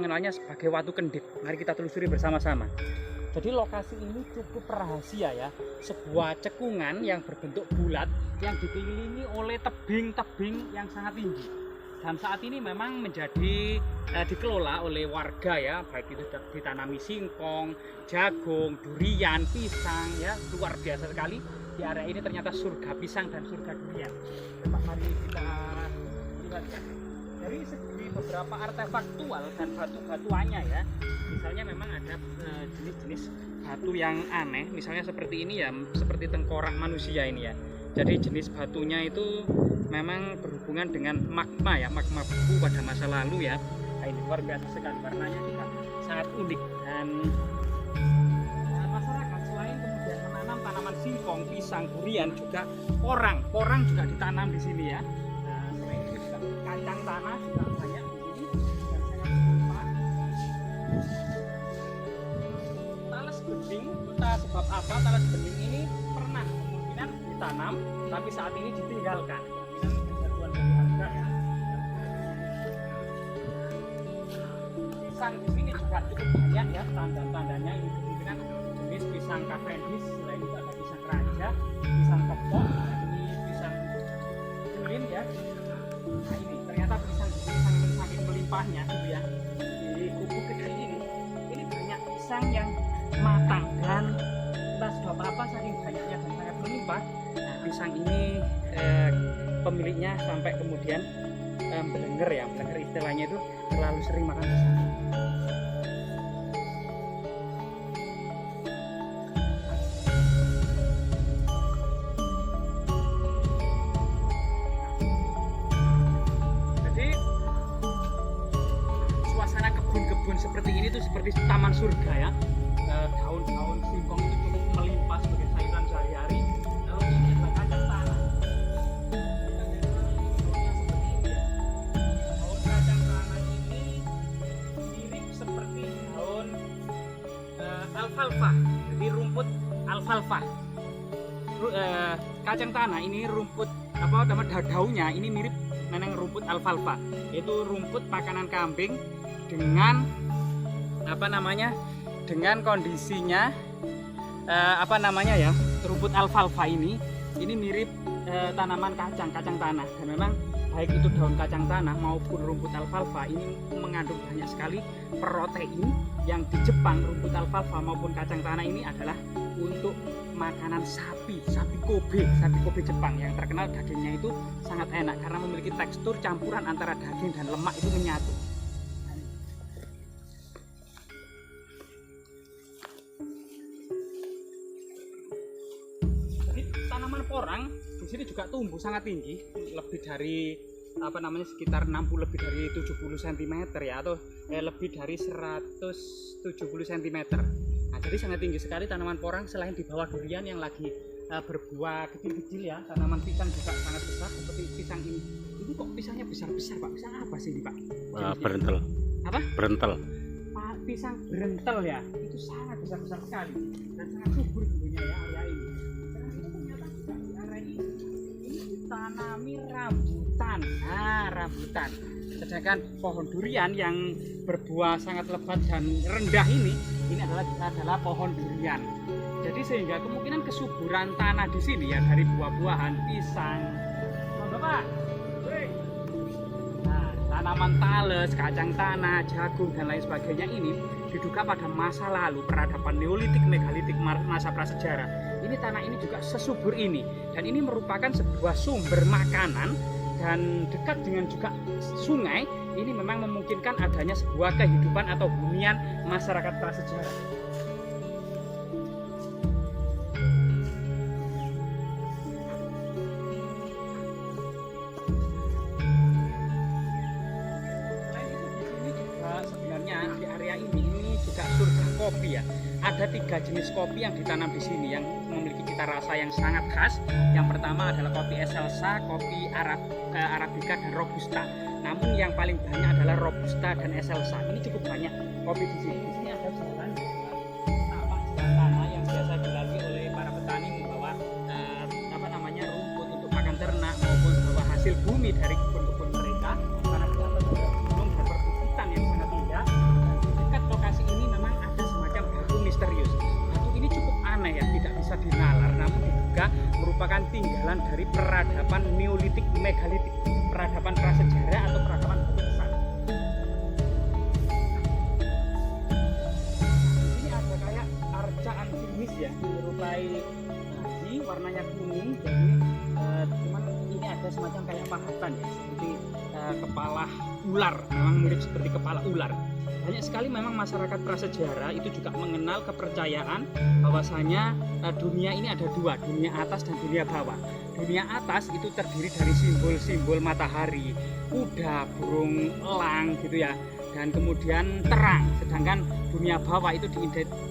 mengenalnya sebagai Watu Kendit. Mari kita telusuri bersama-sama. Jadi lokasi ini cukup rahasia ya, sebuah cekungan yang berbentuk bulat yang dikelilingi oleh tebing-tebing yang sangat tinggi. Dan saat ini memang menjadi dikelola oleh warga ya, baik itu ditanami singkong, jagung, durian, pisang ya, luar biasa sekali. Di area ini ternyata surga pisang dan surga durian. Coba mari kita lihat ya. Dari segi beberapa artefaktual dan batu-batuannya ya, misalnya memang ada jenis-jenis batu yang aneh, misalnya seperti ini ya, seperti tengkorak manusia ini ya. Jadi jenis batunya itu memang berhubungan dengan magma ya, magma beku pada masa lalu ya. Nah, ini luar biasa sekali, warnanya juga sangat unik. Dan masyarakat selain kemudian menanam tanaman singkong, pisang, durian, juga porang juga ditanam di sini ya. Nah, selain itu juga kacang tanah juga banyak di sini dan sangat bermanfaat. Talas bening, entah sebab apa talas bening ini pernah kemungkinan ditanam, tapi saat ini ditinggalkan. Pisang di sini juga cukup banyak ya, tanda-tandanya ini kemungkinan jenis pisang Cavendish, selain itu ada pisang raja, pisang kepok, ini pisang kulin ya. Nah ini ternyata pisang di sini saking melimpahnya gitu ya. Di kubu kecil ini banyak pisang yang matang dan entah sebab apa saking banyaknya dan sangat melimpah. Nah pisang ini pemiliknya sampai kemudian belenger ya, belenger istilahnya itu terlalu sering makan pisang. Jadi suasana kebun-kebun seperti ini tuh seperti taman surga ya. Daun-daun singkong itu cukup melimpah sebagai sayuran sehari-hari. Lalu ini adalah kacang tanah. Alfalfa, jadi rumput alfalfa. Kacang tanah ini rumput apa namanya, daunnya ini mirip dengan rumput alfalfa, yaitu rumput makanan kambing dengan apa namanya, dengan kondisinya apa namanya ya, rumput alfalfa ini mirip tanaman kacang tanah. Dan memang baik itu daun kacang tanah maupun rumput alfalfa ini mengandung banyak sekali protein yang di Jepang. Rumput alfalfa maupun kacang tanah ini adalah untuk makanan sapi Kobe Jepang yang terkenal dagingnya itu sangat enak karena memiliki tekstur campuran antara daging dan lemak itu menyatu. Jadi tanaman porang di sini juga tumbuh sangat tinggi, lebih dari apa namanya, sekitar 60 lebih dari 70 cm ya, atau lebih dari 170 cm. Nah, jadi sangat tinggi sekali tanaman porang. Selain di bawah durian yang lagi berbuah kecil-kecil ya, tanaman pisang juga sangat besar seperti pisang ini. Ini kok pisangnya besar-besar Pak? Pisang apa sih ini Pak? Berentel. Apa? Berentel. Pak, pisang berentel ya. Itu sangat besar-besar sekali dan sangat subur tentunya ya area ini. Karena itu ternyata juga di area ini ditanami rambutan. Nah, rambutan. Sedangkan pohon durian yang berbuah sangat lebat dan rendah ini adalah pohon durian. Jadi sehingga kemungkinan kesuburan tanah di sini ya dari buah-buahan, pisang, Bapak. Nah, tanaman tales, kacang tanah, jagung dan lain sebagainya ini diduga pada masa lalu peradaban Neolitik, Megalitik, masa prasejarah. Ini tanah ini juga sesubur ini dan ini merupakan sebuah sumber makanan. Dan dekat dengan juga sungai, ini memang memungkinkan adanya sebuah kehidupan atau hunian masyarakat prasejarah. Selain itu di sini juga sebenarnya di area ini juga surga kopi ya. Ada 3 jenis kopi yang ditanam di sini yang memiliki cita rasa yang sangat khas. Yang pertama adalah kopi Excelsa, kopi Arabica dan Robusta. Namun yang paling banyak adalah Robusta dan Excelsa. Ini cukup banyak kopi di sini. Di sini ada jalan tapak jalan tanah yang biasa dilalui oleh para petani membawa apa namanya, rumput untuk pakan ternak maupun membawa hasil bumi dari kebun-kebun mereka. Karena di atas ada gunung dan perbukitan yang sangat indah. juga merupakan tinggalan dari peradaban Neolitik Megalitik, peradaban prasejarah atau peradaban batu besar. Ini ada kayak arcaan finish ya, menyerupai bayi, warnanya kuning. Jadi cuman ini ada semacam kayak pahatan ya, seperti kepala ular, memang mirip seperti kepala ular. Banyak sekali memang masyarakat prasejarah itu juga mengenal kepercayaan bahwasanya dunia ini ada dua, dunia atas dan dunia bawah. Dunia atas itu terdiri dari simbol-simbol matahari, kuda, burung elang gitu ya, dan kemudian terang. Sedangkan dunia bawah itu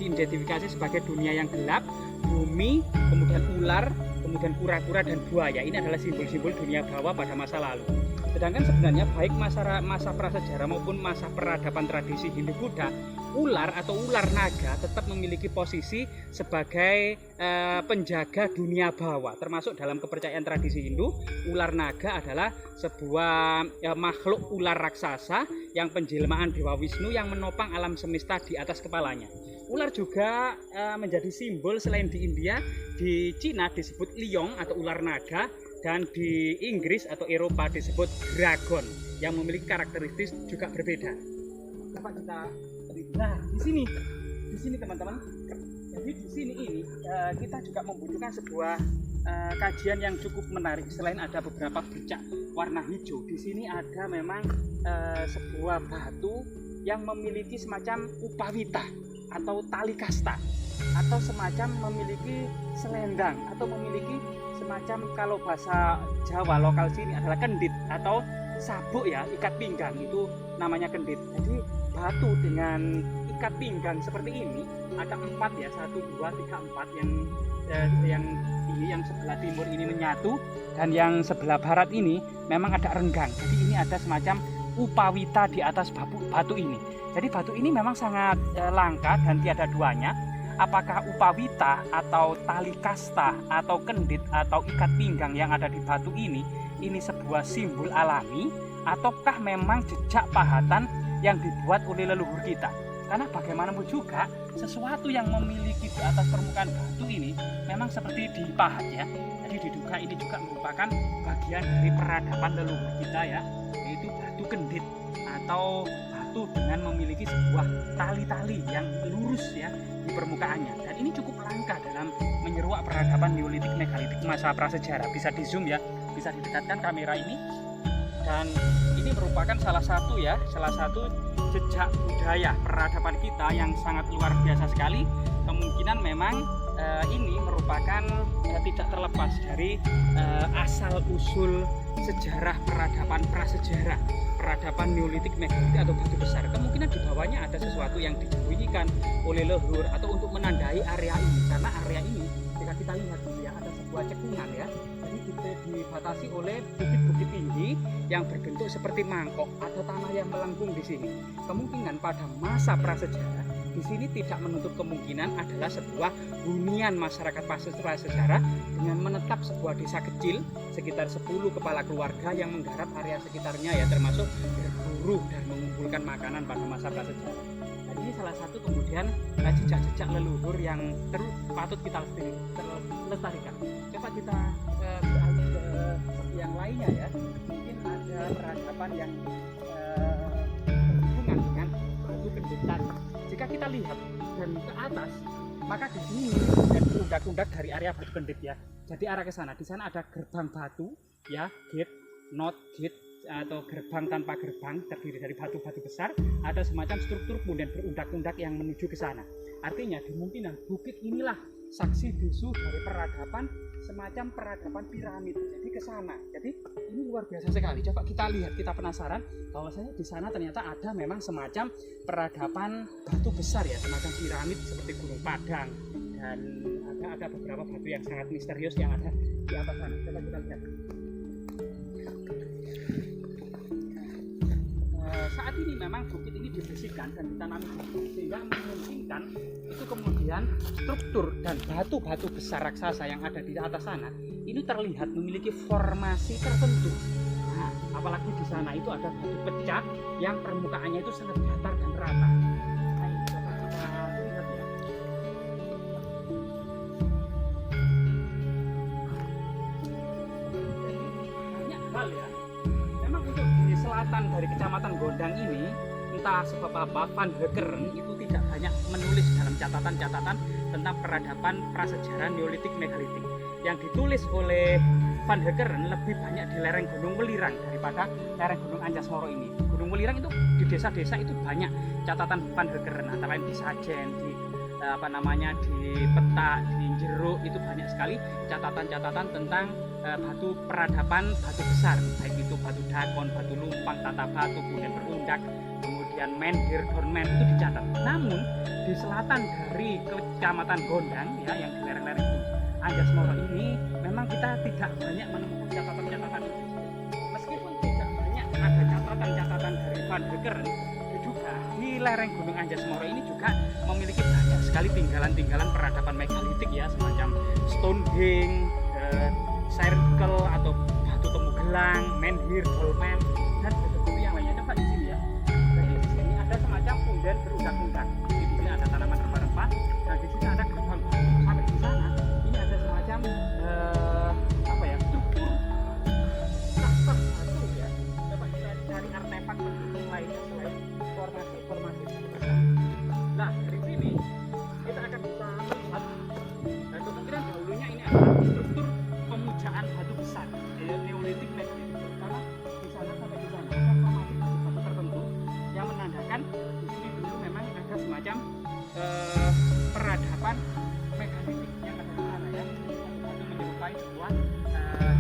diidentifikasi sebagai dunia yang gelap, bumi, kemudian ular, kemudian kura-kura dan buaya. Ini adalah simbol-simbol dunia bawah pada masa lalu. Sedangkan sebenarnya baik masa prasejarah maupun masa peradaban tradisi Hindu-Buddha, ular atau ular naga tetap memiliki posisi sebagai penjaga dunia bawah. Termasuk dalam kepercayaan tradisi Hindu, ular naga adalah sebuah makhluk ular raksasa yang penjelmaan Dewa Wisnu yang menopang alam semesta di atas kepalanya. Ular juga menjadi simbol selain di India, di Cina disebut liong atau ular naga, dan di Inggris atau Eropa disebut dragon yang memiliki karakteristik juga berbeda. Dapat kita nah di sini teman-teman. Jadi di sini ini kita juga membutuhkan sebuah kajian yang cukup menarik. Selain ada beberapa bercak warna hijau, di sini ada memang sebuah batu yang memiliki semacam upawita atau tali kasta, atau semacam memiliki selendang, atau memiliki semacam, kalau bahasa Jawa lokal sini adalah kendit atau sabuk ya, ikat pinggang, itu namanya kendit. Jadi batu dengan ikat pinggang seperti ini ada 4 ya, 1, 2, 3, 4 yang ini yang sebelah timur ini menyatu, dan yang sebelah barat ini memang ada renggang. Jadi ini ada semacam upawita di atas batu ini. Jadi batu ini memang sangat langka dan tiada duanya. Apakah upawita atau tali kasta atau kendit atau ikat pinggang yang ada di batu ini sebuah simbol alami, ataukah memang jejak pahatan yang dibuat oleh leluhur kita? Karena bagaimanapun juga sesuatu yang memiliki di atas permukaan batu ini memang seperti dipahat ya. Jadi diduga ini juga merupakan bagian dari peradaban leluhur kita ya, yaitu batu kendit atau batu dengan memiliki sebuah tali-tali yang lurus ya di permukaannya. Dan ini cukup langka dalam menyeruak peradaban Neolitik Megalitik masa prasejarah. Bisa di zoom ya, bisa didekatkan kamera ini. Dan ini merupakan salah satu jejak budaya peradaban kita yang sangat luar biasa sekali. Kemungkinan memang ini merupakan tidak terlepas dari asal usul sejarah peradaban prasejarah, peradaban Neolitik Megalitik atau batu besar. Kemungkinan di bawahnya ada sesuatu yang disembunyikan oleh leluhur atau untuk menandai area ini, karena area ini jika kita lihat ya ada sebuah cekungan ya. Jadi dibatasi oleh bukit-bukit tinggi yang berbentuk seperti mangkok atau tanah yang melengkung di sini. Kemungkinan pada masa prasejarah di sini tidak menutup kemungkinan adalah sebuah hunian masyarakat prasejarah dengan menetap sebuah desa kecil sekitar 10 kepala keluarga yang menggarap area sekitarnya ya, termasuk berburu dan mengumpulkan makanan pada masa prasejarah. Dan ini salah satu kemudian jejak-jejak leluhur yang patut kita lestarikan. Coba kita beralih ke yang lainnya ya. Mungkin ada peradaban yang berhubungan dengan batu kendit tadi. Jika kita lihat dan ke atas, maka di sini dan undak-undak dari area batu kendit ya. Jadi arah ke sana. Di sana ada gerbang batu ya, gate, not gate atau gerbang tanpa gerbang terdiri dari batu-batu besar. Ada semacam struktur kemudian berundak-undak yang menuju ke sana. Artinya dimungkinkan bukit inilah saksi bisu dari peradaban, semacam peradaban piramid. Jadi ke sana. Jadi ini luar biasa sekali. Coba kita lihat, kita penasaran bahwasanya di sana ternyata ada memang semacam peradaban batu besar ya, semacam piramid seperti Gunung Padang, dan ada beberapa batu yang sangat misterius yang ada di atas sana. Coba kita lihat. Saat ini memang bukit ini dibersihkan dan ditanami bukit, sehingga memungkinkan itu kemudian struktur dan batu-batu besar raksasa yang ada di atas sana ini terlihat memiliki formasi tertentu. Nah, apalagi di sana itu ada batu pecah yang permukaannya itu sangat datar dan rata. Nah, selatan dari Kecamatan Gondang ini, entah sebab apa, Van Heckeren itu tidak banyak menulis dalam catatan-catatan tentang peradaban prasejarah Neolitik Megalitik. Yang ditulis oleh Van Heckeren lebih banyak di lereng Gunung Welirang daripada lereng Gunung Anjas Moro ini. Gunung Welirang itu di desa-desa itu banyak catatan Van Heckeren, antara lain di Sajen, di di Petak, di Jeruk, itu banyak sekali catatan-catatan tentang batu peradaban batu besar, baik itu batu Dakon, batu Lumpang, Tata Batu, kemudian Berundak, kemudian Menhir, Dormen, itu dicatat. Namun di selatan dari Kecamatan Gondang ya, yang di lereng-lereng Anjas Moro ini memang kita tidak banyak menemukan catatan-catatan itu. Meskipun tidak banyak ada catatan-catatan dari Van Heckeren, juga di lereng Gunung Anjas Moro ini juga memiliki banyak sekali tinggalan-tinggalan peradaban megalitik ya, semacam Stonehenge, Circle atau batu temu gelang, Menhir, Dolmen, dan batu-batu yang lainnya. Coba di sini ya. Jadi di sini ada semacam punden berundak-undak. Di sini ada tanaman rempah-rempah. Dan di sini ada gerbang batu. Sampai di sana ini ada semacam struktur klaster batu ya. Coba kita cari artefak yang lainnya selain formasi. Nah, dari sini kita akan bisa melihat dan kemungkinan dahulunya ini adalah struktur pemujaan batu besar Neolitik Megalitik, karena di sana sampai di sana ada formasi batu tertentu yang menandakan di sini dulu memang ada semacam peradaban megalitik yang ada di sana ya, batu menyerupai sebuah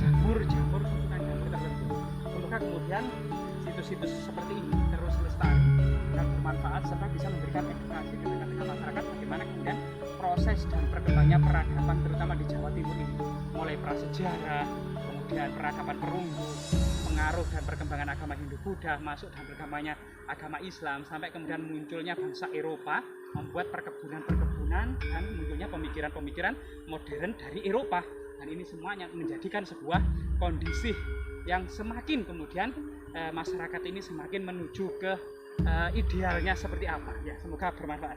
jamur susunan jamur tertentu. Semoga kemudian situs-situs seperti ini terus lestari dan bermanfaat serta bisa memberikan edukasi ke tengah-tengah masyarakat bagaimana kemudian proses dan berkembangnya peradaban terutama di Jawa Timur ini, mulai prasejarah, kemudian peradaban perunggu, pengaruh dan perkembangan agama Hindu-Buddha, masuk dan berkembangnya agama Islam, sampai kemudian munculnya bangsa Eropa membuat perkebunan-perkebunan dan munculnya pemikiran-pemikiran modern dari Eropa. Dan ini semuanya menjadikan sebuah kondisi yang semakin kemudian masyarakat ini semakin menuju ke idealnya seperti apa ya. Semoga bermanfaat.